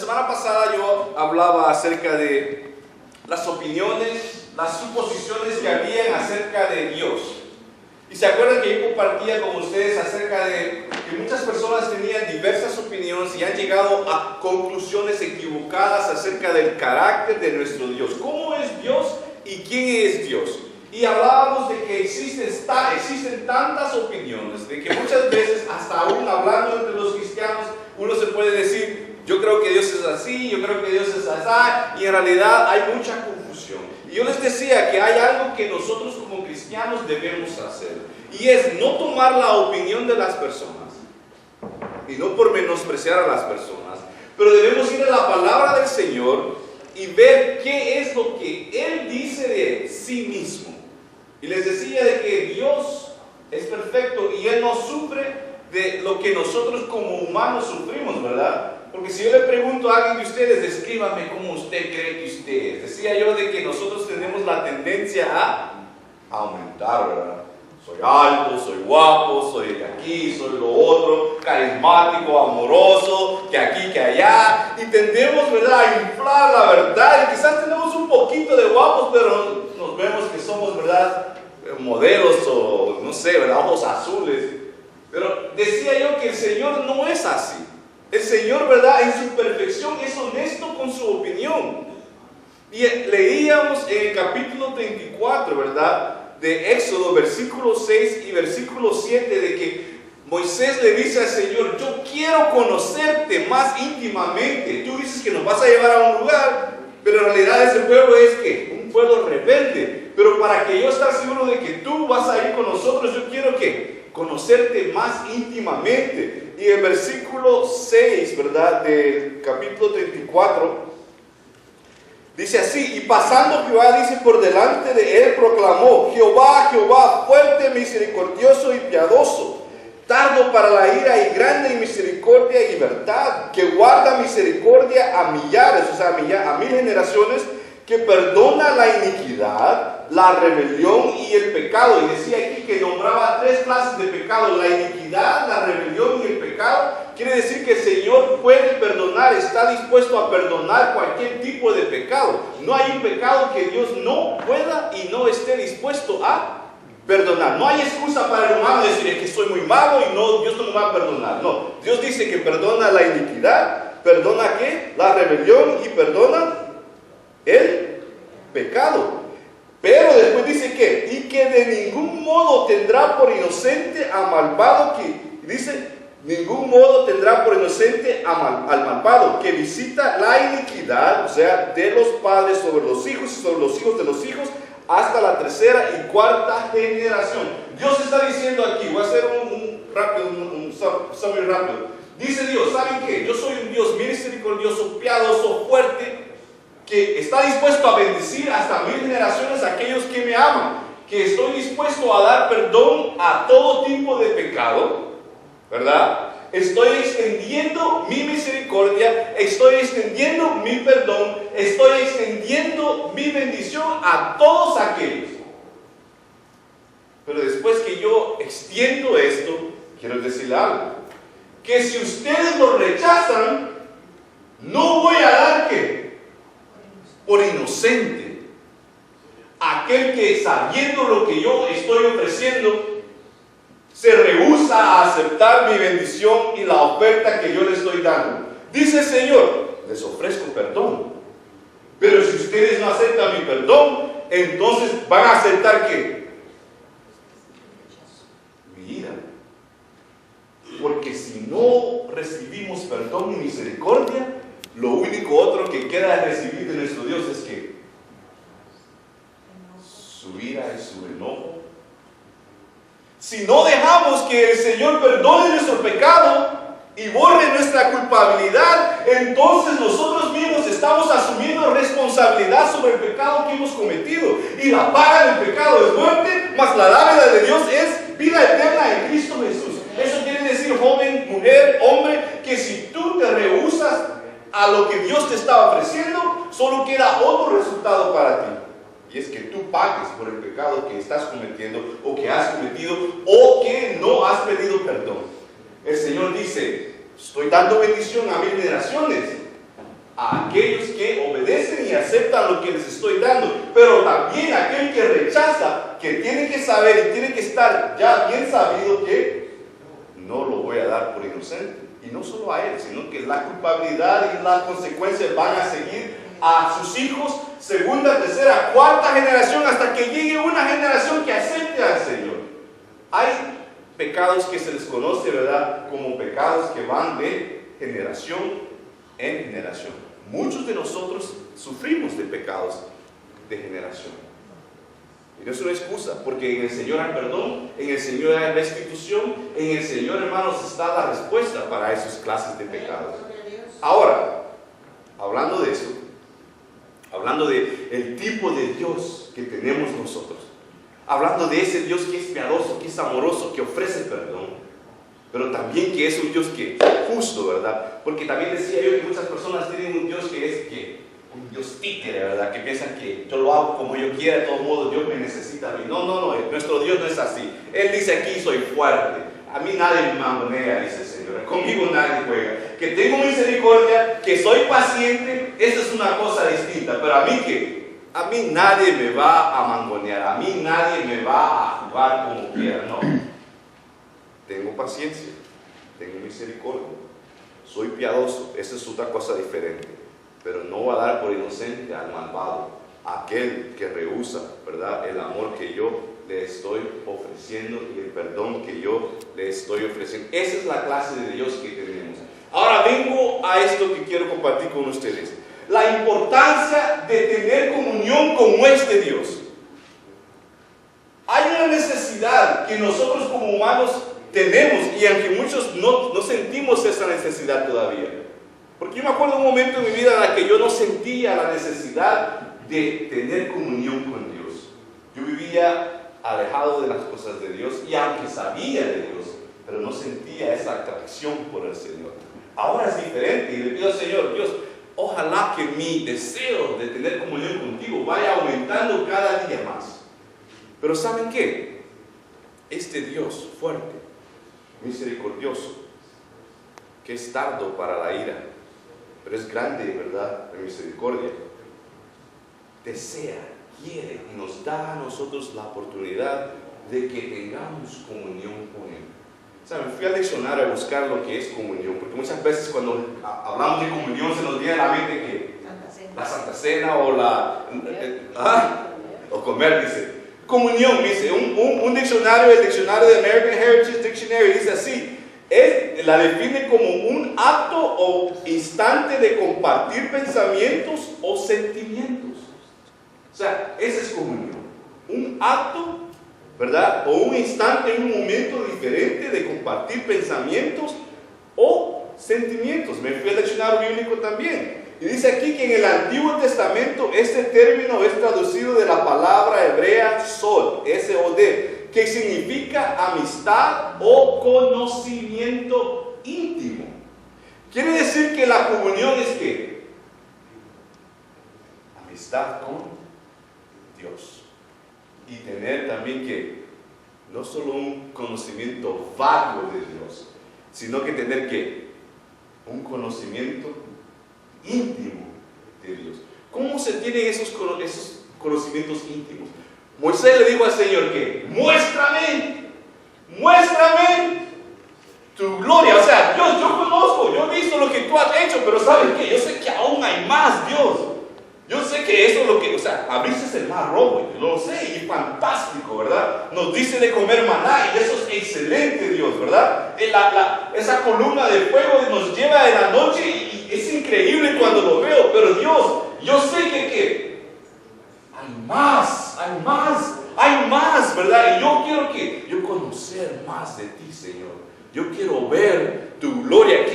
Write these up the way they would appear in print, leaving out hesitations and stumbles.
semana pasada yo hablaba acerca de las opiniones, las suposiciones que habían acerca de Dios. Y se acuerdan que yo compartía con ustedes acerca de que muchas personas tenían diversas opiniones y han llegado a conclusiones equivocadas acerca del carácter de nuestro Dios. ¿Cómo es Dios y quién es Dios? Y hablábamos de que existen tantas opiniones, de que muchas veces, hasta aún hablando entre los cristianos, uno se puede decir, yo creo que Dios es así, yo creo que Dios es así, y en realidad hay mucha confusión. Y yo les decía que hay algo que nosotros como cristianos debemos hacer, y es no tomar la opinión de las personas, y no por menospreciar a las personas, pero debemos ir a la palabra del Señor y ver qué es lo que Él dice de sí mismo. Y les decía de que Dios es perfecto y Él no sufre de lo que nosotros como humanos sufrimos, ¿verdad? Porque si yo le pregunto a alguien de ustedes, descríbame cómo usted cree que usted es. Decía yo de que nosotros tenemos la tendencia a aumentar, ¿verdad? Soy alto, soy guapo, soy de aquí, soy lo otro, carismático, amoroso, que aquí, que allá. Y tendemos, ¿verdad?, a inflar la verdad. Y quizás tenemos un poquito de guapos, pero nos vemos que somos, ¿verdad?, modelos o no sé, ¿verdad?, ojos azules. Pero decía yo que el Señor no es así. El Señor, ¿verdad?, en su perfección es honesto con su opinión. Y leíamos en el capítulo 34, ¿verdad?, de Éxodo, versículo 6 y versículo 7, de que Moisés le dice al Señor, yo quiero conocerte más íntimamente. Tú dices que nos vas a llevar a un lugar, pero en realidad ese pueblo es que un pueblo rebelde. Pero para que yo esté seguro de que tú vas a ir con nosotros, yo quiero que conocerte más íntimamente. Y el versículo 6, ¿verdad?, del capítulo 34, dice así, y pasando Jehová, dice, por delante de él proclamó, Jehová, Jehová, fuerte, misericordioso y piadoso, tardo para la ira y grande en misericordia y verdad, que guarda misericordia a millares, o sea, a mil generaciones, que perdona la iniquidad, la rebelión y el pecado. Y decía aquí que nombraba tres clases de pecado: la iniquidad, la rebelión y el pecado. Quiere decir que el Señor puede perdonar, está dispuesto a perdonar cualquier tipo de pecado. No hay un pecado que Dios no pueda y no esté dispuesto a perdonar. No hay excusa para el humano decir, es que soy muy malo y no, Dios no me va a perdonar. No, Dios dice que perdona la iniquidad, perdona ¿qué?, la rebelión, y perdona el pecado. Pero después dice que, y que de ningún modo tendrá por inocente a malvado que, dice, ningún modo tendrá por inocente al malvado que visita la iniquidad, o sea, de los padres sobre los hijos y sobre los hijos de los hijos, hasta la tercera y cuarta generación. Dios está diciendo aquí, voy a hacer un summary rápido. Dice Dios, ¿saben qué? Yo soy un Dios misericordioso, piadoso, fuerte, que está dispuesto a bendecir hasta 1000 generaciones a aquellos que me aman, que estoy dispuesto a dar perdón a todo tipo de pecado, ¿verdad? Estoy extendiendo mi misericordia, estoy extendiendo mi perdón, estoy extendiendo mi bendición a todos aquellos. Pero después que yo extiendo esto, quiero decirle algo, que si ustedes lo rechazan, no voy a dar ¿qué? Por inocente aquel que, sabiendo lo que yo estoy ofreciendo, se rehúsa a aceptar mi bendición y la oferta que yo le estoy dando. Dice el Señor, les ofrezco perdón, pero si ustedes no aceptan mi perdón, entonces van a aceptar ¿qué? Mi ira. Porque si no recibimos perdón y misericordia, lo único otro que queda de recibir de nuestro Dios es que su ira y su enojo. Si no dejamos que el Señor perdone nuestro pecado y borre nuestra culpabilidad, entonces nosotros mismos estamos asumiendo responsabilidad sobre el pecado que hemos cometido. Y la paga del pecado es muerte, mas la dádiva de Dios es vida eterna en Cristo Jesús. Eso quiere decir, joven, mujer, hombre, que si tú te rehusas a lo que Dios te está ofreciendo, solo queda otro resultado para ti. Y es que tú pagues por el pecado que estás cometiendo o que has cometido o que no has pedido perdón. El Señor dice, estoy dando bendición a 1000 generaciones, a aquellos que obedecen y aceptan lo que les estoy dando, pero también a aquel que rechaza, que tiene que saber y tiene que estar ya bien sabido que no lo voy a dar por inocente. Y no solo a él, sino que la culpabilidad y las consecuencias van a seguir a sus hijos, segunda, tercera, cuarta generación, hasta que llegue una generación que acepte al Señor. Hay pecados que se les conoce, ¿verdad?, como pecados que van de generación en generación. Muchos de nosotros sufrimos de pecados de generación. Y no es una excusa, porque en el Señor hay perdón, en el Señor hay restitución, en el Señor, hermanos, está la respuesta para esas clases de pecados. Ahora, hablando de eso, hablando del tipo de Dios que tenemos nosotros, hablando de ese Dios que es piadoso, que es amoroso, que ofrece perdón, pero también que es un Dios que es justo, ¿verdad? Porque también decía yo que muchas personas tienen un Dios que es un Dios títere, ¿verdad? Que piensan que yo lo hago como yo quiera, de todos modos Dios me necesita a mí. No, nuestro Dios no es así. Él dice aquí, soy fuerte. A mí nadie me mangonea, dice el Señor. Conmigo nadie juega. Que tengo misericordia, que soy paciente, esa es una cosa distinta. Pero a mí nadie me va a mangonear, a mí nadie me va a jugar como quiera, no. Tengo paciencia, tengo misericordia, soy piadoso, esa es otra cosa diferente. Pero no va a dar por inocente al malvado, aquel que rehúsa, ¿verdad?, el amor que yo le estoy ofreciendo y el perdón que yo le estoy ofreciendo. Esa es la clase de Dios que tenemos. Ahora vengo a esto que quiero compartir con ustedes. La importancia de tener comunión con este Dios. Hay una necesidad que nosotros como humanos tenemos, y aunque muchos no sentimos esa necesidad todavía. Porque yo me acuerdo de un momento en mi vida en el que yo no sentía la necesidad de tener comunión con Dios. Yo vivía alejado de las cosas de Dios, y aunque sabía de Dios, pero no sentía esa atracción por el Señor. Ahora es diferente, y le pido al Señor, Dios, ojalá que mi deseo de tener comunión contigo vaya aumentando cada día más. Pero ¿saben qué? Este Dios fuerte, misericordioso, que es tardo para la ira, pero es grande, ¿verdad?, en misericordia, desea, quiere y nos da a nosotros la oportunidad de que tengamos comunión con Él. ¿Saben? Fui al diccionario a buscar lo que es comunión, porque muchas veces cuando hablamos de comunión se nos viene a la mente que la Santa Cena o comer, dice. Comunión, dice, un diccionario, el diccionario de American Heritage Dictionary, dice así. Él la define como un acto o instante de compartir pensamientos o sentimientos. O sea, esa es comunión. Un acto, ¿verdad?, o un instante, un momento diferente de compartir pensamientos o sentimientos. Me fui al diccionario bíblico también. Y dice aquí que en el Antiguo Testamento este término es traducido de la palabra hebrea sod, S-O-D, que significa amistad o conocimiento íntimo. Quiere decir que la comunión es ¿qué? Amistad con Dios. Y tener también que no solo un conocimiento vago de Dios, sino que tener que un conocimiento íntimo de Dios. ¿Cómo se tienen esos conocimientos íntimos? Moisés le dijo al Señor que muéstrame tu gloria. O sea, Dios, yo conozco, yo he visto lo que tú has hecho, pero ¿sabes qué? Yo sé que aún hay más, Dios. Yo sé que eso es lo que, o sea, abriste el mar rojo, yo lo sé, y es fantástico, ¿verdad? Nos dice de comer maná, y eso es excelente, Dios, ¿verdad? Esa columna de fuego nos lleva en la noche, y es increíble cuando lo veo, pero Dios, yo sé que hay más, ¿verdad? Y yo quiero conocer más de ti, Señor. Yo quiero ver tu gloria.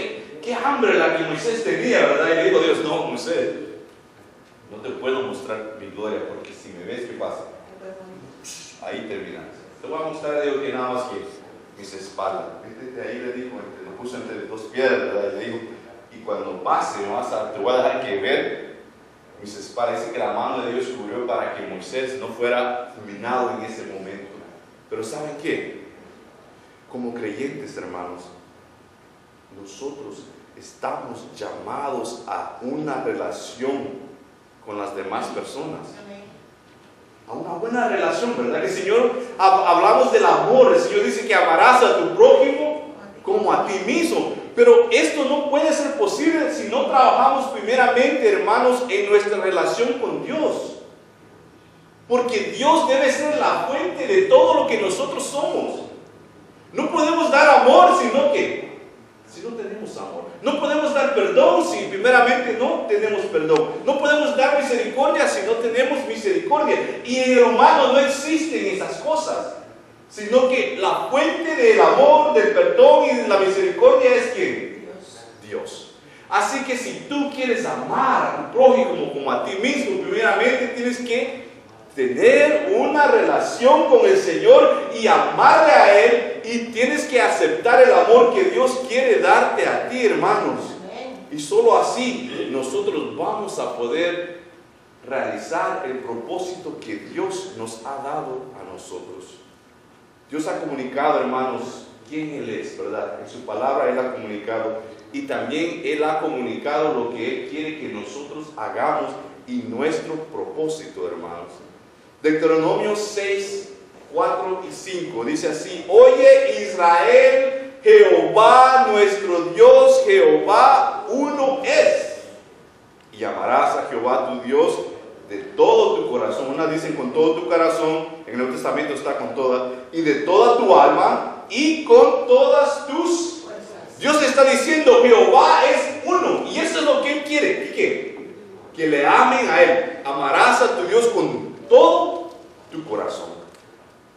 Qué hambre la que Moisés tenía, ¿verdad? Y le dijo Dios, no, Moisés, no te puedo mostrar mi gloria, porque si me ves, ¿qué pasa? Ahí terminas. Te voy a mostrar, digo, que nada más que mis espaldas. Vete ahí, le dijo, lo puso entre dos piedras, ¿verdad? Y le dijo, y cuando pase, te voy a dejar que ver mis espaldas. Dice que la mano de Dios cubrió para que Moisés no fuera fulminado en ese momento. Pero ¿saben qué? Como creyentes, hermanos, nosotros estamos llamados a una relación con las demás personas. A una buena relación, ¿verdad? El Señor, hablamos del amor. El Señor dice que amarás a tu prójimo como a ti mismo. Pero esto no puede ser posible si no trabajamos primeramente, hermanos, en nuestra relación con Dios. Porque Dios debe ser la fuente de todo lo que nosotros somos. No podemos dar amor si no tenemos amor. No podemos dar perdón si primeramente no tenemos perdón. No podemos dar misericordia si no tenemos misericordia. Y en el humano no existen esas cosas, sino que la fuente del amor, del perdón y de la misericordia es ¿quién? Dios. Así que si tú quieres amar a tu prójimo como a ti mismo, primeramente tienes que tener una relación con el Señor y amarle a Él, y tienes que aceptar el amor que Dios quiere darte a ti, hermanos. Y solo así nosotros vamos a poder realizar el propósito que Dios nos ha dado a nosotros. Dios ha comunicado, hermanos, quién Él es, ¿verdad? En su palabra Él ha comunicado, y también Él ha comunicado lo que Él quiere que nosotros hagamos y nuestro propósito, hermanos. Deuteronomio 6, 4 y 5 dice así: Oye Israel, Jehová nuestro Dios, Jehová uno es. Y amarás a Jehová tu Dios de todo tu corazón. Unas dicen con todo tu corazón, en el Nuevo Testamento está con toda, y de toda tu alma y con todas tus fuerzas. Dios está diciendo Jehová es uno, y eso es lo que Él quiere. ¿Y qué? Que le amen a Él. Amarás a tu Dios con todo tu corazón,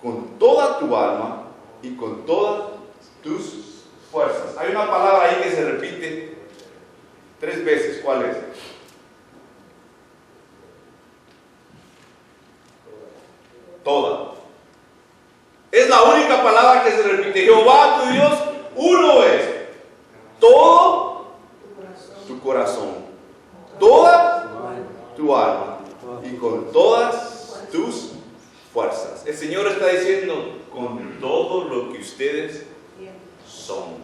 con toda tu alma y con todas tus fuerzas. Hay una palabra ahí que se repite 3 veces. ¿Cuál es? Toda. Es la única palabra que se repite. Jehová tu Dios uno es. Todo tu corazón, toda tu alma y con todas tus fuerzas. El Señor está diciendo con todo lo que ustedes son.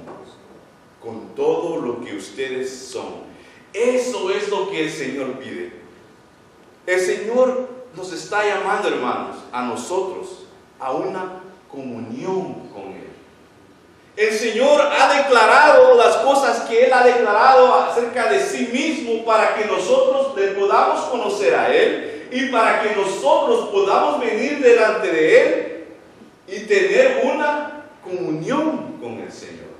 Con todo lo que ustedes son. Eso es lo que el Señor pide. El Señor nos está llamando, hermanos, a nosotros a una comunión con Él. El Señor ha declarado las cosas que Él ha declarado acerca de sí mismo para que nosotros le podamos conocer a Él y para que nosotros podamos venir delante de Él y tener una comunión con el Señor.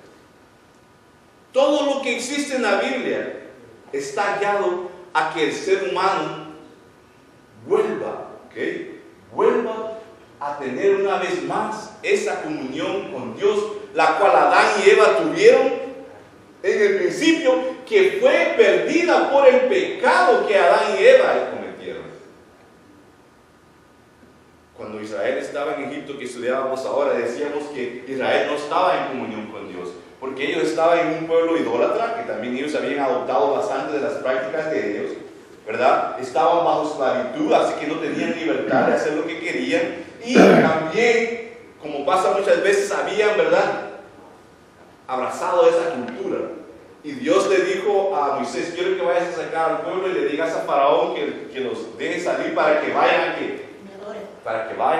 Todo lo que existe en la Biblia está guiado a que el ser humano vuelva a tener una vez más esa comunión con Dios, la cual Adán y Eva tuvieron en el principio, que fue perdida por el pecado que Adán y Eva cometieron. Cuando Israel estaba en Egipto, que estudiábamos ahora, decíamos que Israel no estaba en comunión con Dios, porque ellos estaban en un pueblo idólatra, que también ellos habían adoptado bastante de las prácticas de ellos, ¿verdad? Estaban bajo esclavitud, así que no tenían libertad de hacer lo que querían. Y también, como pasa muchas veces, habían, ¿verdad?, abrazado esa cultura. Y Dios le dijo a Moisés: quiero que vayas a sacar al pueblo y le digas a Faraón que los deje salir para que vayan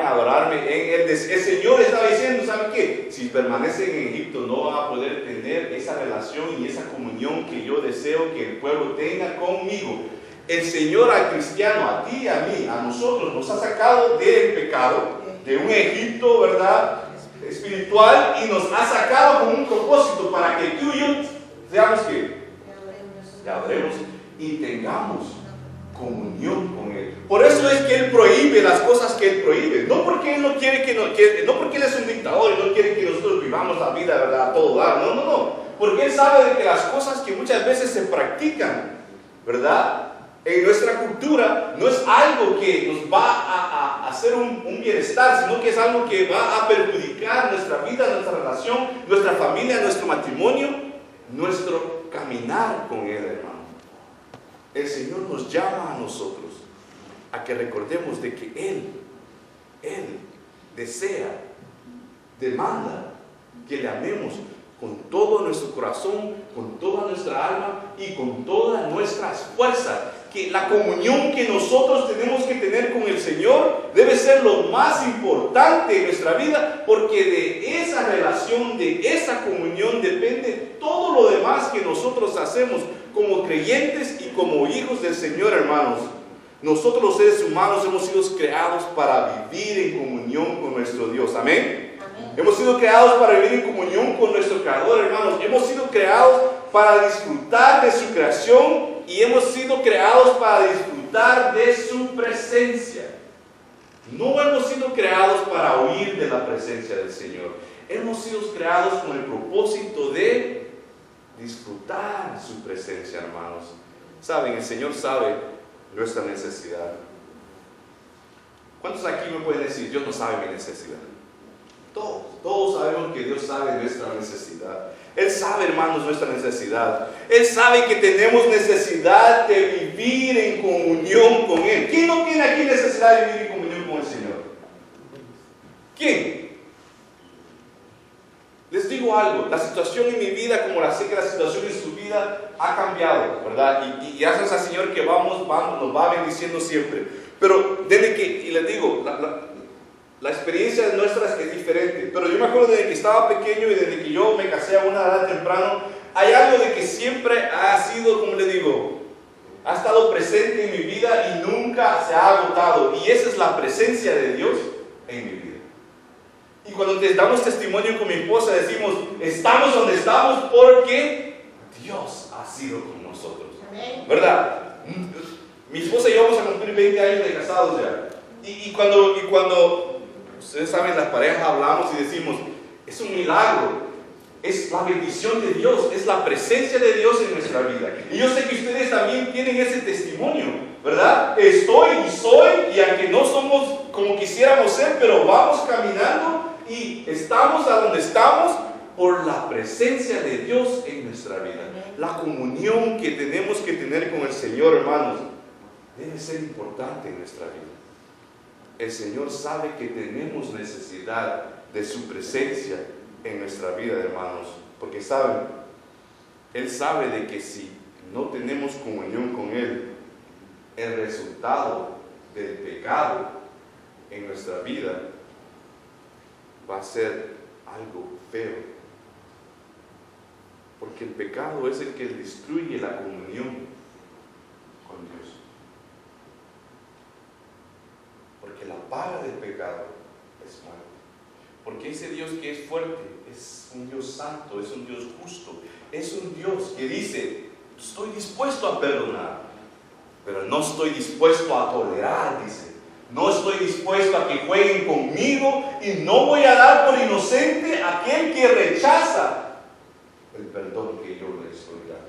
a adorarme. El Señor estaba diciendo: ¿saben qué? Si permanecen en Egipto no van a poder tener esa relación y esa comunión que yo deseo que el pueblo tenga conmigo. El Señor al cristiano, a ti y a mí, a nosotros, nos ha sacado del pecado, de un Egipto, ¿verdad?, espiritual, y nos ha sacado con un propósito para que tú y yo seamos que le adoremos y tengamos comunión con Él. Por eso es que Él prohíbe las cosas que Él prohíbe, no porque Él no quiere no porque Él es un dictador y no quiere que nosotros vivamos la vida, ¿verdad?, a todo dar, no, porque Él sabe de que las cosas que muchas veces se practican, ¿verdad?, en nuestra cultura, no es algo que nos va a hacer un bienestar, sino que es algo que va a perjudicar nuestra vida, nuestra relación, nuestra familia, nuestro matrimonio, nuestro caminar con Él, hermano. El Señor nos llama a nosotros a que recordemos de que Él desea, demanda que le amemos con todo nuestro corazón, con toda nuestra alma y con todas nuestras fuerzas. Que la comunión que nosotros tenemos que tener con el Señor debe ser lo más importante en nuestra vida, porque de esa relación, de esa comunión depende todo lo demás que nosotros hacemos como creyentes y como hijos del Señor, hermanos. Nosotros los seres humanos hemos sido creados para vivir en comunión con nuestro Dios. Amén. Hemos sido creados para vivir en comunión con nuestro Creador, hermanos. Hemos sido creados para disfrutar de su creación y hemos sido creados para disfrutar de su presencia. No hemos sido creados para huir de la presencia del Señor. Hemos sido creados con el propósito de disfrutar su presencia, hermanos. Saben, el Señor sabe nuestra necesidad. ¿Cuántos aquí me pueden decir, Dios no sabe mi necesidad? Todos sabemos que Dios sabe nuestra necesidad. Él sabe, hermanos, nuestra necesidad. Él sabe que tenemos necesidad de vivir en comunión con Él. ¿Quién no tiene aquí necesidad de vivir en comunión con el Señor? ¿Quién? Les digo algo, la situación en mi vida, como sé que la situación en su vida ha cambiado, ¿verdad? Y gracias al Señor que nos va bendiciendo siempre. Pero desde que, y les digo, la experiencia nuestra es diferente. Pero yo me acuerdo desde que estaba pequeño y desde que yo me casé a una edad temprano, hay algo de que siempre ha sido, como le digo, ha estado presente en mi vida y nunca se ha agotado. Y esa es la presencia de Dios en mi vida. Y cuando te damos testimonio con mi esposa, decimos, estamos donde estamos porque Dios ha sido con nosotros. ¿Verdad? Mi esposa y yo vamos a cumplir 20 años de casados ya. Y cuando ustedes saben, las parejas hablamos y decimos, es un milagro, es la bendición de Dios, es la presencia de Dios en nuestra vida. Y yo sé que ustedes también tienen ese testimonio, ¿verdad? Estoy y soy, y aunque no somos como quisiéramos ser, pero vamos caminando y estamos a donde estamos por la presencia de Dios en nuestra vida. La comunión que tenemos que tener con el Señor, hermanos, debe ser importante en nuestra vida. El Señor sabe que tenemos necesidad de su presencia en nuestra vida, hermanos, porque saben, Él sabe de que si no tenemos comunión con Él, el resultado del pecado en nuestra vida va a ser algo feo, porque el pecado es el que destruye la comunión con Dios. Porque la paga del pecado es muerte. Porque ese Dios que es fuerte es un Dios santo, es un Dios justo, es un Dios que dice, estoy dispuesto a perdonar, pero no estoy dispuesto a tolerar, dice. No estoy dispuesto a que jueguen conmigo y no voy a dar por inocente a aquel que rechaza el perdón que yo le estoy dando.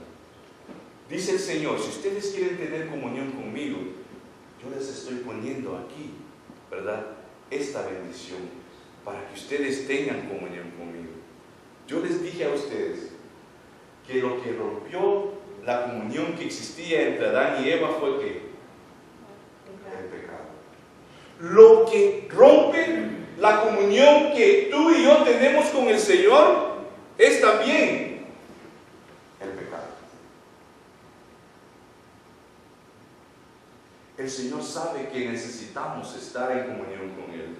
Dice el Señor, si ustedes quieren tener comunión conmigo, yo les estoy poniendo aquí, ¿verdad?, esta bendición para que ustedes tengan comunión conmigo. Yo les dije a ustedes que lo que rompió la comunión que existía entre Adán y Eva fue ¿qué? El pecado. Lo que rompe la comunión que tú y yo tenemos con el Señor es también el pecado. El Señor sabe que necesitamos estar en comunión con Él.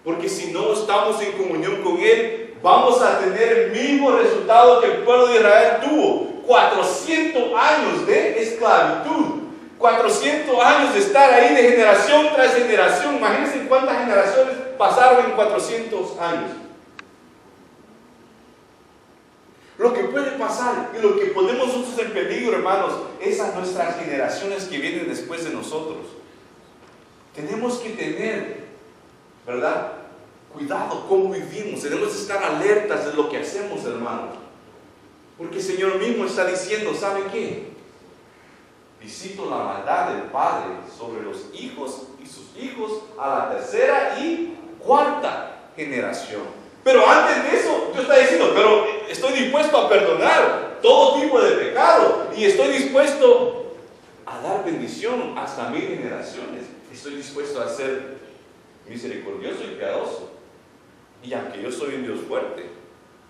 Porque si no estamos en comunión con Él, vamos a tener el mismo resultado que el pueblo de Israel tuvo. 400 años de esclavitud. 400 años de estar ahí de generación tras generación. Imagínense cuántas generaciones pasaron en 400 años. Lo que puede pasar y lo que ponemos nosotros en peligro, hermanos, es a nuestras generaciones que vienen después de nosotros. Tenemos que tener, ¿verdad?, cuidado cómo vivimos. Tenemos que estar alertas de lo que hacemos, hermanos. Porque el Señor mismo está diciendo, ¿sabe qué? Visito la maldad del Padre sobre los hijos y sus hijos a la tercera y cuarta generación. Pero antes de eso, Dios está diciendo, pero estoy dispuesto a perdonar todo tipo de pecado y estoy dispuesto a dar bendición hasta 1000 generaciones. Estoy dispuesto a ser misericordioso y piadoso. Y aunque yo soy un Dios fuerte,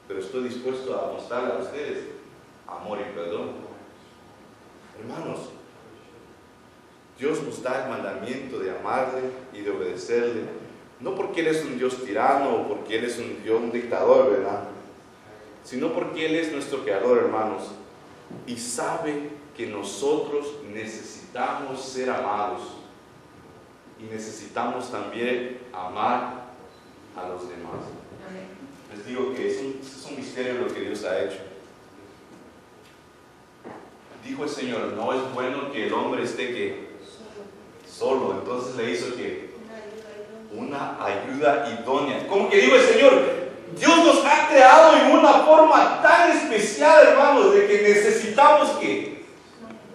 pero estoy dispuesto a mostrarle a ustedes amor y perdón. Hermanos, Dios nos da el mandamiento de amarle y de obedecerle, no porque Él es un Dios tirano o porque Él es un dictador, ¿verdad? Sino porque Él es nuestro creador, hermanos, y sabe que nosotros necesitamos ser amados y necesitamos también amar a los demás. Les digo que es un misterio lo que Dios ha hecho. Dijo el Señor, no es bueno que el hombre esté solo, entonces le hizo una ayuda idónea. Como que dijo el Señor, Dios nos ha creado en una forma tan especial, hermanos, de que necesitamos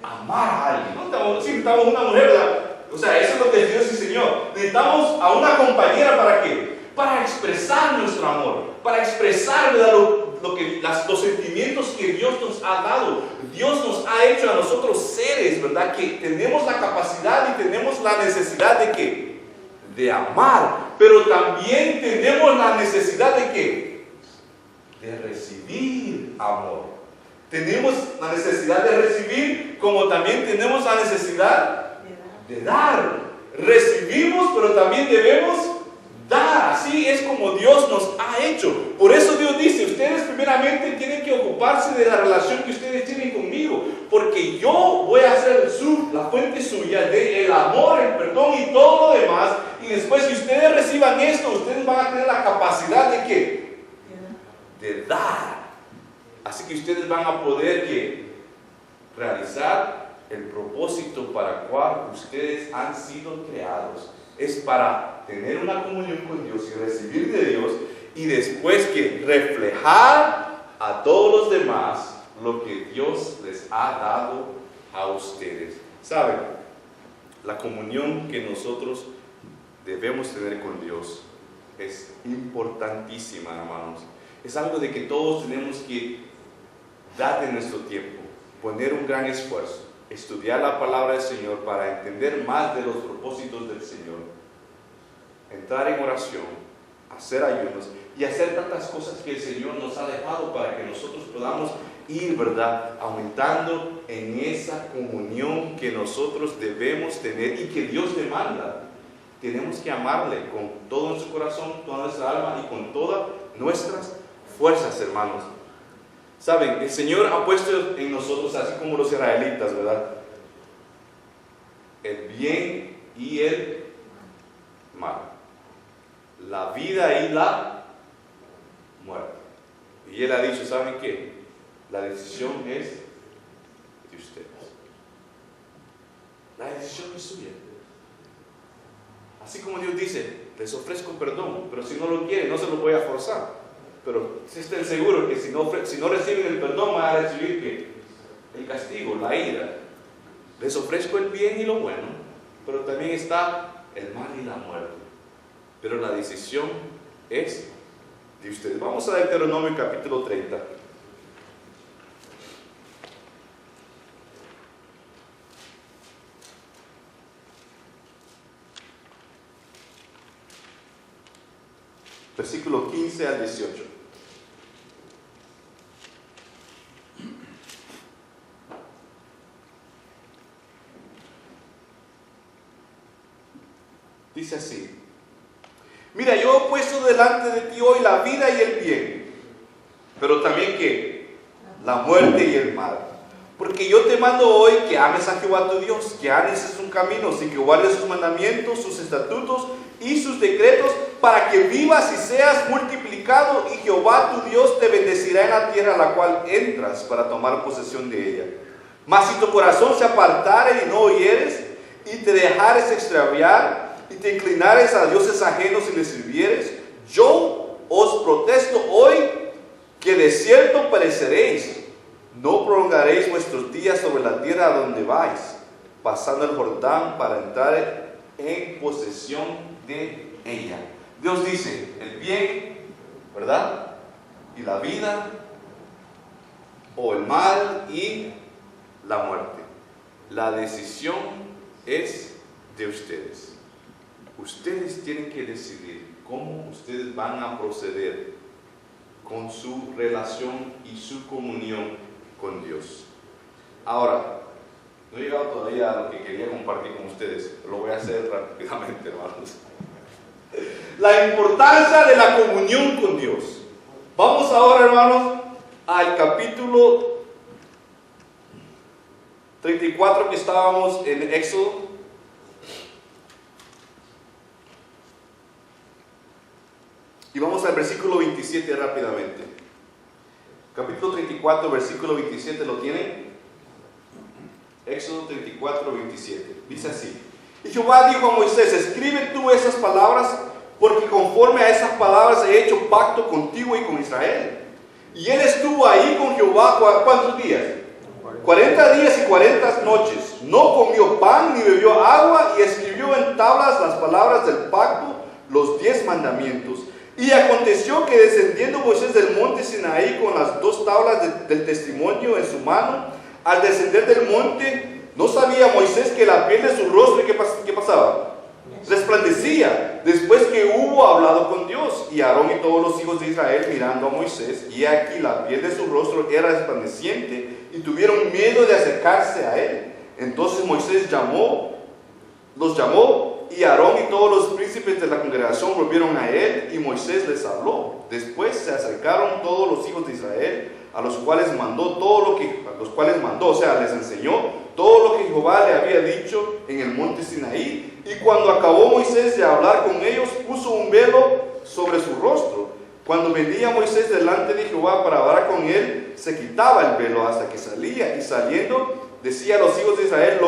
amar a alguien. No necesitamos una mujer, ¿verdad? O sea, eso es lo que Dios enseñó. Necesitamos a una compañera, ¿para qué? Para expresar nuestro amor, para expresar, ¿verdad?, los sentimientos que Dios nos ha dado. Dios nos ha hecho a nosotros seres, ¿verdad?, que tenemos la capacidad y tenemos la necesidad de amar, pero también tenemos la necesidad de recibir amor. Tenemos la necesidad de recibir, como también tenemos la necesidad de dar. Recibimos, pero también debemos dar. Así es como Dios nos ha hecho. Por eso Dios dice, ustedes primeramente tienen que ocuparse de la relación que ustedes tienen conmigo, porque yo voy a ser la fuente suya del amor, el perdón y todo lo demás. Y después que ustedes reciban esto, ustedes van a tener la capacidad de dar. Así que ustedes van a poder realizar el propósito para el cual ustedes han sido creados. Es para tener una comunión con Dios y recibir de Dios, y después reflejar a todos los demás lo que Dios les ha dado a ustedes. ¿Saben? La comunión que nosotros debemos tener con Dios es importantísima, hermanos. Es algo de que todos tenemos que dar de nuestro tiempo, poner un gran esfuerzo, estudiar la palabra del Señor para entender más de los propósitos del Señor, entrar en oración, hacer ayunos y hacer tantas cosas que el Señor nos ha dejado para que nosotros podamos ir, ¿verdad?, aumentando en esa comunión que nosotros debemos tener y que Dios demanda. Tenemos que amarle con todo nuestro corazón, toda nuestra alma y con todas nuestras fuerzas, hermanos. Saben, el Señor ha puesto en nosotros, así como los israelitas, ¿verdad?, el bien y el mal, la vida y la muerte. Y Él ha dicho, ¿saben qué? La decisión es de ustedes. La decisión es suya. Así como Dios dice, les ofrezco perdón, pero si no lo quieren, no se lo voy a forzar. Pero estén seguros que si no reciben el perdón, van a recibir el castigo, la ira. Les ofrezco el bien y lo bueno, pero también está el mal y la muerte. Pero la decisión es de ustedes. Vamos a Deuteronomio capítulo 30. Versículo 15 al 18. Dice así: mira, yo he puesto delante de ti hoy la vida y el bien, pero también la muerte y el mal. Porque yo te mando hoy que ames a Jehová tu Dios, que andes en sus caminos y que guardes sus mandamientos, sus estatutos y sus decretos, para que vivas y seas multiplicado, y Jehová tu Dios te bendecirá en la tierra a la cual entras para tomar posesión de ella. Mas si tu corazón se apartare y no oyeres, y te dejares extraviar, y te inclinares a dioses ajenos y les sirvieres, yo os protesto hoy que de cierto pereceréis. No prolongaréis vuestros días sobre la tierra a donde vais, pasando el Jordán para entrar en posesión de ella. Dios dice, el bien, ¿verdad?, y la vida, o el mal y la muerte. La decisión es de ustedes. Ustedes tienen que decidir cómo ustedes van a proceder con su relación y su comunión con Dios. Ahora, no he llegado todavía a lo que quería compartir con ustedes, pero lo voy a hacer rápidamente, hermanos. La importancia de la comunión con Dios. Vamos ahora, hermanos, al capítulo 34 que estábamos en Éxodo. Y vamos al versículo 27 rápidamente. Capítulo 34, versículo 27, ¿lo tienen? Éxodo 34, 27. Dice así: y Jehová dijo a Moisés: escribe tú esas palabras, porque conforme a esas palabras he hecho pacto contigo y con Israel. Y él estuvo ahí con Jehová, ¿cuántos días? 40 días y 40 noches. No comió pan ni bebió agua, y escribió en tablas las palabras del pacto, los 10 mandamientos. Y aconteció que descendiendo Moisés del monte Sinaí con las 2 tablas del testimonio en su mano, al descender del monte, no sabía Moisés que la piel de su rostro, ¿qué pasaba? Resplandecía, después que hubo hablado con Dios. Y Aarón y todos los hijos de Israel mirando a Moisés, y aquí la piel de su rostro era resplandeciente, y tuvieron miedo de acercarse a él. Entonces Moisés los llamó, y Aarón y todos los príncipes de la congregación volvieron a él, y Moisés les habló. Después se acercaron todos los hijos de Israel, a los cuales mandó, o sea, les enseñó todo lo que Jehová le había dicho en el monte Sinaí. Y cuando acabó Moisés de hablar con ellos, puso un velo sobre su rostro. Cuando venía Moisés delante de Jehová para hablar con él, se quitaba el velo hasta que salía, y saliendo decía a los hijos de Israel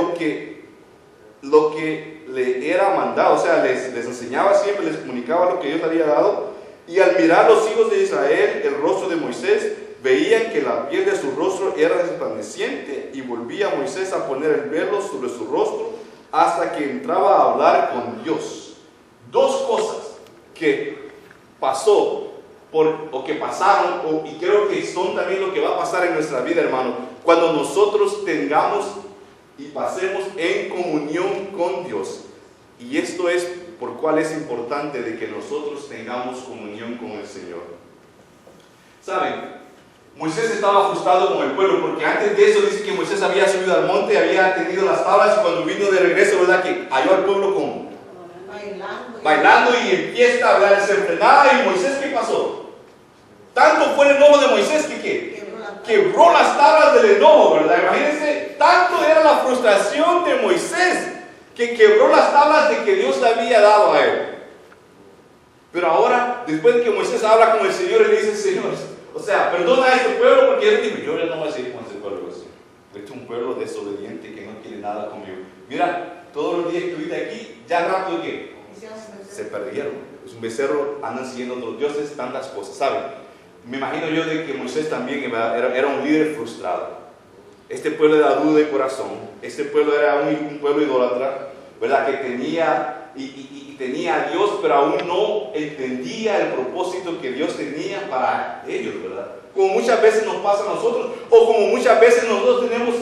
lo que le era mandado, o sea, les enseñaba siempre, les comunicaba lo que Dios había dado. Y al mirar los hijos de Israel el rostro de Moisés, veían que la piel de su rostro era resplandeciente, y volvía Moisés a poner el velo sobre su rostro hasta que entraba a hablar con Dios. 2 cosas que pasaron, y creo que son también lo que va a pasar en nuestra vida, hermano, cuando nosotros tengamos y pasemos en comunión con Dios. Y esto es por cuál es importante de que nosotros tengamos comunión con el Señor. ¿Saben? Moisés estaba frustrado con el pueblo, porque antes de eso dice que Moisés había subido al monte, había tenido las tablas, y cuando vino de regreso, ¿verdad? Que halló al pueblo como bailando y en fiesta, ¿verdad? Desenfrenada. ¿Y Moisés qué pasó? Tanto fue el enojo de Moisés que quebró las tablas del enojo, ¿verdad? Imagínense, tanto era la frustración de Moisés que quebró las tablas de que Dios le había dado a él. Pero ahora, después de que Moisés habla con el Señor, él dice: Señor, o sea, perdona a este pueblo, porque él dijo: yo ya no voy a seguir con este pueblo. Este es un pueblo desobediente que no quiere nada conmigo. Mira, todos los días que estuviste aquí, ya rápido que se perdieron. Es un becerro, andan siguiendo a otros dioses, tantas cosas, ¿saben? Me imagino yo de que Moisés también era un líder frustrado. Este pueblo era duro de corazón. Este pueblo era un pueblo idólatra, ¿verdad? Que tenía a Dios, pero aún no entendía el propósito que Dios tenía para ellos, ¿verdad? Como muchas veces nos pasa a nosotros, o como muchas veces nosotros tenemos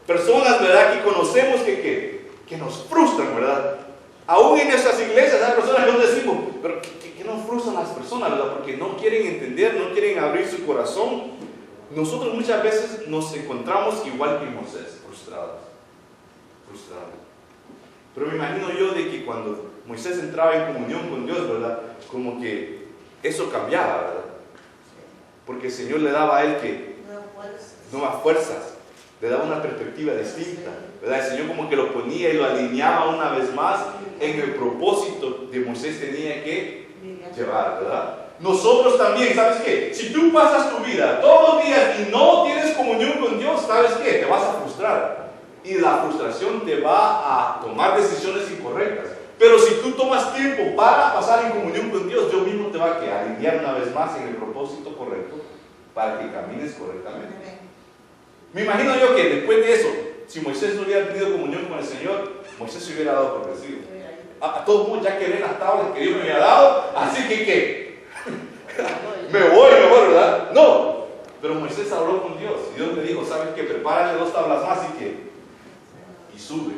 personas, ¿verdad?, que conocemos que nos frustran, ¿verdad? Aún en nuestras iglesias hay personas que nos decimos: pero ¿qué nos frustran las personas, ¿verdad? Porque no quieren entender, no quieren abrir su corazón. Nosotros muchas veces nos encontramos igual que Moisés, frustrados. Pero me imagino yo de que cuando Moisés entraba en comunión con Dios, ¿verdad?, como que eso cambiaba, ¿verdad? Porque el Señor le daba a él nuevas fuerzas, le daba una perspectiva distinta, ¿verdad? El Señor como que lo ponía y lo alineaba una vez más en el propósito que Moisés tenía que llevar, ¿verdad? Nosotros también, ¿sabes qué? Si tú pasas tu vida todos los días y no tienes comunión con Dios, ¿sabes qué? Te vas a frustrar. Y la frustración te va a tomar decisiones incorrectas. Pero si tú tomas tiempo para pasar en comunión con Dios, Dios mismo te va a alinear una vez más en el propósito correcto para que camines correctamente. Me imagino yo que después de eso, si Moisés no hubiera tenido comunión con el Señor, Moisés se hubiera dado por vencido. A todos modos, ya que ven las tablas que Dios me había dado, así que ¿qué? me voy, ¿verdad? No. Pero Moisés habló con Dios y Dios le dijo: ¿sabes qué? Prepárate 2 tablas más y sube.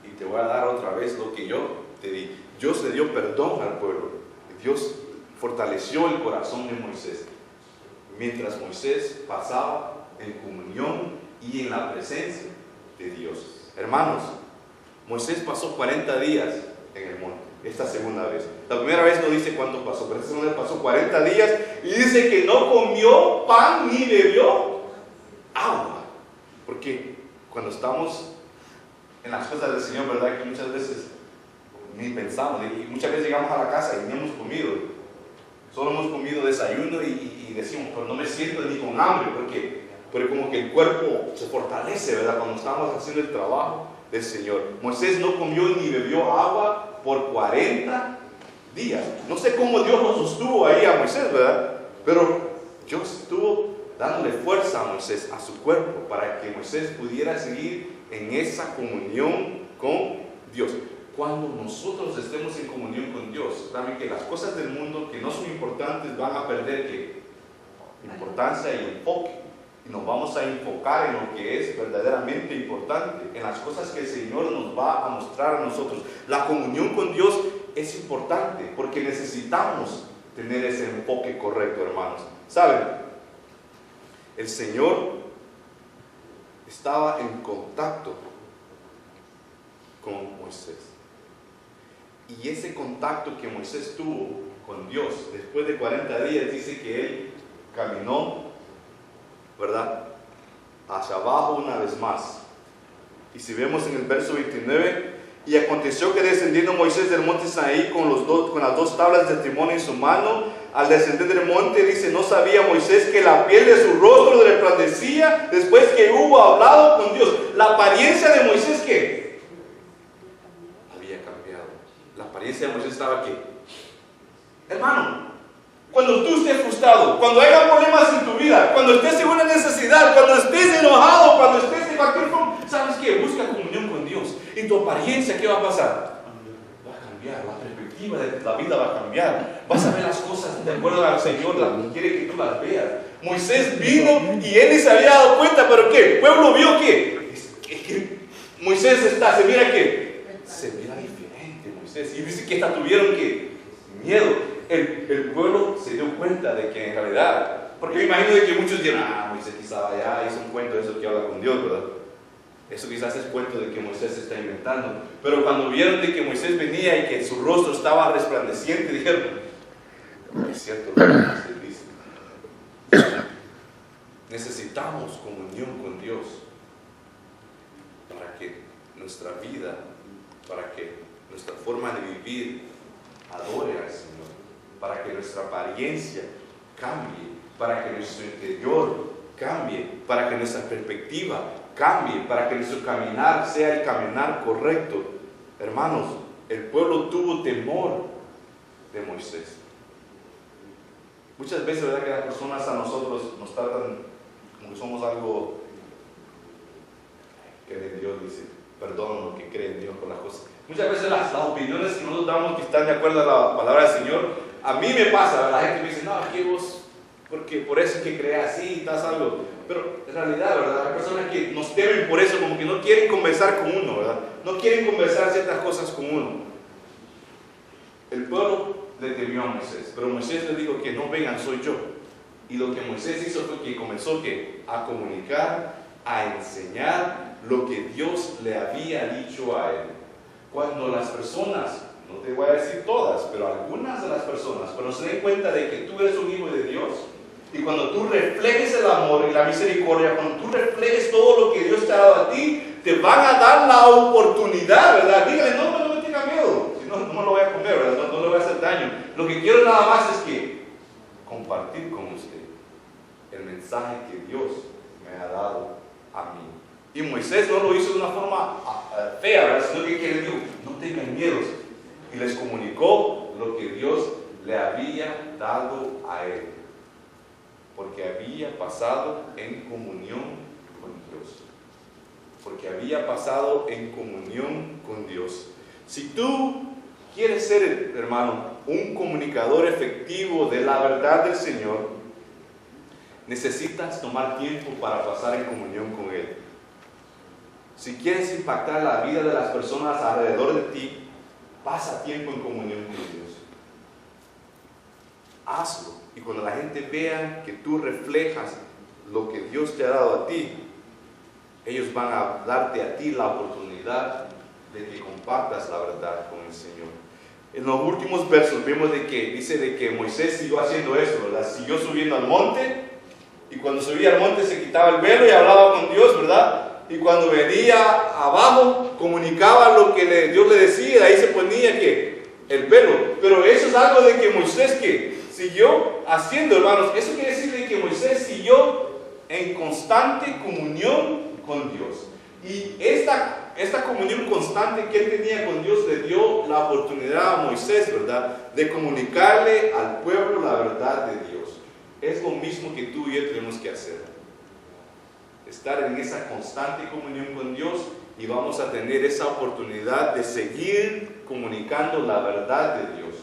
Y te voy a dar otra vez lo que yo te di. Dios le dio perdón al pueblo. Dios fortaleció el corazón de Moisés. mientras Moisés pasaba en comunión y en la presencia de Dios. Hermanos, Moisés pasó 40 días en el monte, esta segunda vez. La primera vez no dice cuánto pasó, pero esta segunda vez pasó 40 días y dice que no comió pan ni bebió agua. Porque cuando estamos en las cosas del Señor, ¿verdad? Que muchas veces ni pensamos, y muchas veces llegamos a la casa y ni hemos comido. Solo hemos comido desayuno y decimos, pero no me siento ni con hambre, porque como que el cuerpo se fortalece, ¿verdad? Cuando estamos haciendo el trabajo del Señor. Moisés no comió ni bebió agua por 40 días. No sé cómo Dios lo sostuvo ahí a Moisés, ¿verdad? Pero Dios estuvo dándole fuerza a Moisés, a su cuerpo, para que Moisés pudiera seguir en esa comunión con Dios. Cuando nosotros estemos en comunión con Dios, saben que las cosas del mundo que no son importantes van a perder importancia y enfoque. Y nos vamos a enfocar en lo que es verdaderamente importante, en las cosas que el Señor nos va a mostrar a nosotros. La comunión con Dios es importante porque necesitamos tener ese enfoque correcto, hermanos. ¿Saben? El Señor estaba en contacto con Moisés. Y ese contacto que Moisés tuvo con Dios después de 40 días, dice que él caminó, ¿verdad?, hacia abajo una vez más. Y si vemos en el verso 29, y aconteció que descendiendo Moisés del monte Sinaí con las dos tablas de testimonio en su mano, al descender del monte, dice, no sabía Moisés que la piel de su rostro resplandecía después que hubo hablado con Dios. La apariencia de Moisés, ¿qué? Había cambiado. La apariencia de Moisés estaba aquí. Hermano, cuando tú estés frustrado, cuando haya problemas en tu vida, cuando estés en una necesidad, cuando estés enojado, cuando estés de cualquier forma, ¿sabes qué? Busca comunión con Dios. Y tu apariencia, ¿qué va a pasar? Va a cambiar, la perspectiva de la vida va a cambiar. Vas a ver las cosas de acuerdo al Señor, quiere que tú las veas. Moisés vino y él ni se había dado cuenta, pero ¿qué? El pueblo vio que Moisés se mira diferente, Moisés. Y dice que hasta tuvieron miedo. El pueblo se dio cuenta de que en realidad, porque me imagino de que muchos dirán, Moisés quizá ya hizo un cuento de eso que habla con Dios, ¿verdad? Eso quizás es cuento de que Moisés se está inventando. Pero cuando vieron de que Moisés venía y que su rostro estaba resplandeciente, dijeron, es cierto lo que Moisés dice. Necesitamos comunión con Dios para que nuestra vida, para que nuestra forma de vivir adore al Señor, para que nuestra apariencia cambie, para que nuestro interior cambie, para que nuestra perspectiva cambie, para que nuestro caminar sea el caminar correcto. Hermanos, el pueblo tuvo temor de Moisés. Muchas veces, ¿verdad?, que las personas a nosotros nos tratan como que somos algo que de Dios, dice, perdón lo que cree en Dios por las cosas. Muchas veces las opiniones que nosotros damos que están de acuerdo a la palabra del Señor, a mí me pasa, la gente me dice, no, que vos, porque por eso es que crees así y estás algo. Pero en realidad, ¿verdad?, hay personas que nos temen por eso, como que no quieren conversar con uno, ¿verdad? No quieren conversar ciertas cosas con uno. El pueblo le temió a Moisés, pero Moisés le dijo que no vengan, soy yo. Y lo que Moisés hizo fue que comenzó a comunicar, a enseñar lo que Dios le había dicho a él. Cuando las personas, no te voy a decir todas, pero algunas de las personas, cuando se den cuenta de que tú eres un hijo de Dios, y cuando tú reflejes el amor y la misericordia, cuando tú reflejes todo lo que Dios te ha dado a ti, te van a dar la oportunidad, ¿verdad? Dígale, no me tenga miedo, si no, no me lo voy a comer, ¿verdad? No le voy a hacer daño. Lo que quiero nada más es que compartir con usted el mensaje que Dios me ha dado a mí. Y Moisés no lo hizo de una forma fea, ¿verdad?, sino que le dijo, no tengan miedo. Y les comunicó lo que Dios le había dado a él. Porque había pasado en comunión con Dios. Porque había pasado en comunión con Dios. Si tú quieres ser, hermano, un comunicador efectivo de la verdad del Señor, necesitas tomar tiempo para pasar en comunión con Él. Si quieres impactar la vida de las personas alrededor de ti, pasa tiempo en comunión con Dios. hazlo. Y cuando la gente vea que tú reflejas lo que Dios te ha dado a ti, ellos van a darte a ti la oportunidad de que compartas la verdad con el Señor. En los últimos versos vemos dice de que Moisés siguió haciendo eso, ¿verdad? Siguió subiendo al monte, y cuando subía al monte se quitaba el velo y hablaba con Dios, ¿verdad? Y cuando venía abajo comunicaba lo que Dios le decía, y ahí se ponía el velo. Pero eso es algo de que Moisés que siguió haciendo, hermanos. Eso quiere decir de que Moisés siguió en constante comunión con Dios. Y esta comunión constante que él tenía con Dios le dio la oportunidad a Moisés, ¿verdad?, de comunicarle al pueblo la verdad de Dios. Es lo mismo que tú y yo tenemos que hacer. Estar en esa constante comunión con Dios, y vamos a tener esa oportunidad de seguir comunicando la verdad de Dios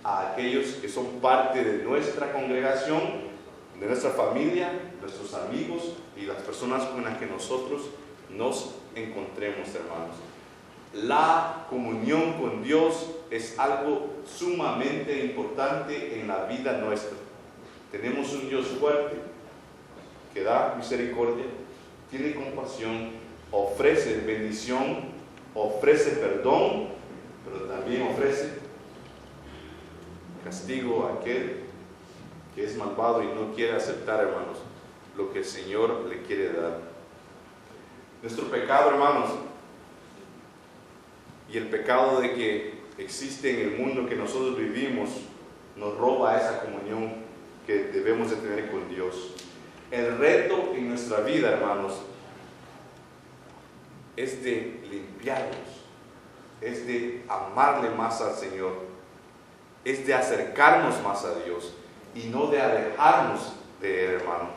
a aquellos que son parte de nuestra congregación, de nuestra familia, nuestros amigos y las personas con las que nosotros nos encontremos, hermanos. La comunión con Dios es algo sumamente importante en la vida nuestra. Tenemos un Dios fuerte que da misericordia, tiene compasión, ofrece bendición, ofrece perdón, pero también ofrece castigo a aquel que es malvado y no quiere aceptar, hermanos, lo que el Señor le quiere dar. Nuestro pecado, hermanos, y el pecado de que existe en el mundo que nosotros vivimos, nos roba esa comunión que debemos de tener con Dios. El reto en nuestra vida, hermanos, es de limpiarnos, es de amarle más al Señor, es de acercarnos más a Dios y no de alejarnos de Él, hermano.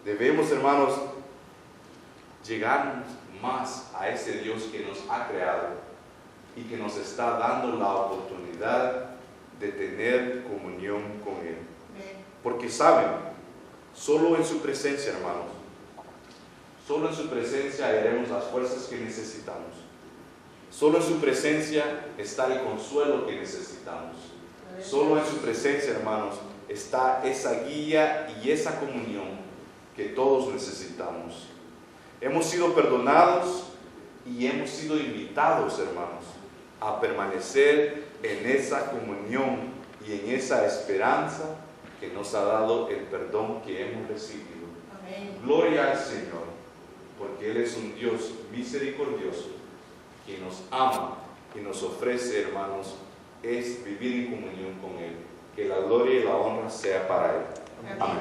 Debemos, hermanos, llegar más a ese Dios que nos ha creado y que nos está dando la oportunidad de tener comunión con Él. Porque saben, solo en su presencia, hermanos, solo en su presencia hallaremos las fuerzas que necesitamos. Solo en su presencia está el consuelo que necesitamos. Solo en su presencia, hermanos, está esa guía y esa comunión que todos necesitamos. Hemos sido perdonados y hemos sido invitados, hermanos, a permanecer en esa comunión y en esa esperanza que nos ha dado el perdón que hemos recibido. Amén. Gloria al Señor, porque Él es un Dios misericordioso que nos ama y nos ofrece, hermanos, es vivir en comunión con Él. Que la gloria y la honra sea para Él. Amén.